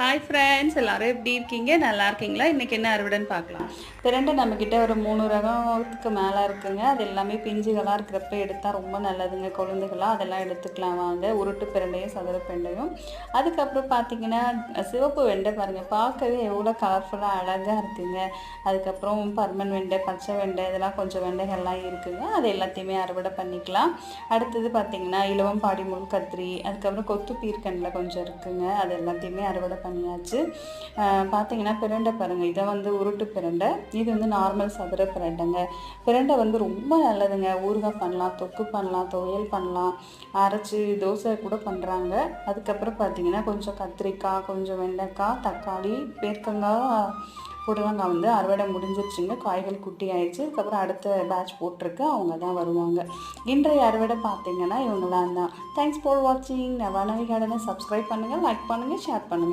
Hi friends, எல்லாரும் எப்படி இருக்கீங்க? நல்லா இருக்கீங்களா? இன்றைக்கி என்ன அறுவடைன்னு பார்க்கலாம். பிரண்டை நம்மக்கிட்ட ஒரு 3 ரகத்துக்கு மேலே இருக்குங்க. அது எல்லாமே பிஞ்சுகளாக இருக்கிறப்ப எடுத்தால் ரொம்ப நல்லதுங்க. குழந்தைகளாக அதெல்லாம் எடுத்துக்கலாம் வாங்க. உருட்டு பிரண்டையும் சதுர பிரண்டையும். அதுக்கப்புறம் பார்த்தீங்கன்னா சிவப்பு வெண்டை பாருங்கள், பார்க்கவே எவ்வளோ கலர்ஃபுல்லாக அழகாக இருக்குங்க. அதுக்கப்புறம் பர்மன் வெண்டை, பச்சை வெண்டை, இதெல்லாம் கொஞ்சம் வெண்டைகள்லாம் இருக்குங்க. அது எல்லாத்தையுமே அறுவடை பண்ணிக்கலாம். அடுத்தது பார்த்திங்கன்னா இலவம்பாடி முள் கத்திரி, அதுக்கப்புறம் கொத்து பீர்க்கனில் கொஞ்சம் இருக்குங்க. அது எல்லாத்தையுமே அறுவடை பண்ணியாச்சு. பார்த்தீங்கன்னா பிரண்டை பாருங்கள், இதை வந்து உருட்டு பிரண்டை, இது வந்து நார்மல் சதுர பிரண்டைங்க. பிரண்டை வந்து ரொம்ப நல்லதுங்க. ஊறுகாய் பண்ணலாம், தொக்கு பண்ணலாம், துவையல் பண்ணலாம், அரைச்சி தோசை கூட பண்ணுறாங்க. அதுக்கப்புறம் பார்த்தீங்கன்னா கொஞ்சம் கத்திரிக்காய், கொஞ்சம் வெண்டைக்காய், தக்காளி, பேர்க்கங்காய், புடலங்காய் வந்து அறுவடை முடிஞ்சிருச்சுங்க. காய்கள் குட்டி ஆயிடுச்சு. அதுக்கப்புறம் அடுத்த பேட்ச் போட்டிருக்கு, அவங்க தான் வருவாங்க. இன்றைய அறுவடை பார்த்தீங்கன்னா இவங்களாம் தான். தேங்க்ஸ் ஃபார் வாட்சிங். நவானவி கார்டனை சப்ஸ்கிரைப் பண்ணுங்கள், லைக் பண்ணுங்கள், ஷேர் பண்ணுங்கள்.